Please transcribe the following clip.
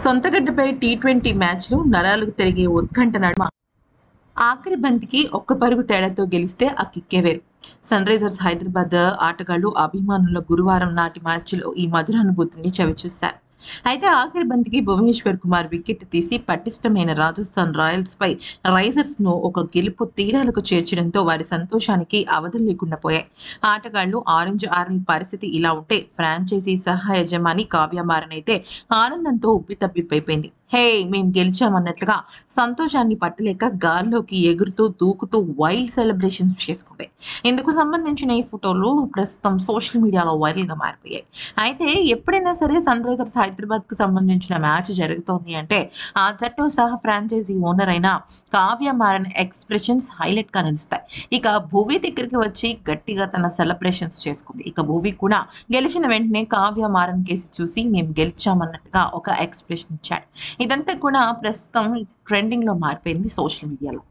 సొంతగడ్డపై T20 మ్యాచ్‌లో నరాలకు తిరిగే ఉత్కంఠ నడుమ ఆఖరి బంతికి ఒక్క పరుగు తేడాతో గెలిస్తే ఆ కిక్కే వేరు. సన్‌రైజర్స్ హైదరాబాద్ ఆటగాళ్లు, అభిమానుల గురువారం నాటి మ్యాచ్‌లో ఈ మధుర అనుభూతిని చవిచూశారు. అయితే ఆఖరి బంతికి భువనేశ్వర్ కుమార్ వికెట్ తీసి పటిష్టమైన రాజస్థాన్ రాయల్స్‌పై రైజర్స్‌ను ఒక గెలుపు తీరాలకు చేర్చడంతో వారి సంతోషానికి అవధులు లేకుండా పోయాయి. ఆటగాళ్లు ఆరెంజ్ ఆర్మీ పరిస్థితి ఇలా ఉంటే ఫ్రాంచైజీ సహ యజమాని కావ్య మారన్ అయితే ఆనందంతో ఉబ్బితబ్బిబ్బైపోయింది. హే! మేం గెలిచామన్నట్లుగా సంతోషాన్ని పట్టలేక గాల్లోకి ఎగురుతూ, దూకుతూ వైల్డ్ సెలబ్రేషన్స్ చేసుకుంది. ఇందుకు సంబంధించిన ఈ ఫోటోలు ప్రస్తుతం సోషల్ మీడియాలో వైరల్‌గా మారిపోయాయి. అయితే ఎప్పుడైనా సరే సన్‌రైజర్స్ హైదరాబాద్‌కి సంబంధించిన మ్యాచ్ జరుగుతోంది అంటే ఆ జట్టు సహ ఫ్రాంచైజీ ఓనర్ అయిన కావ్య మారన్ ఎక్స్‌ప్రెషన్స్ హైలైట్‌గా నిలుస్తాయి. ఇక భువి దగ్గరికి వచ్చి గట్టిగా తన సెలబ్రేషన్స్ చేసుకుంది. ఇక భువి కూడా గెలిచిన వెంటనే కావ్య మారన్ కేసి చూసి మేం గెలిచామన్నట్టుగా ఒక ఎక్స్‌ప్రెషన్ ఇచ్చాడు. ఇదంతా కూడా ప్రస్తుతం ట్రెండింగ్‌లో మారిపోయింది సోషల్ మీడియాలో.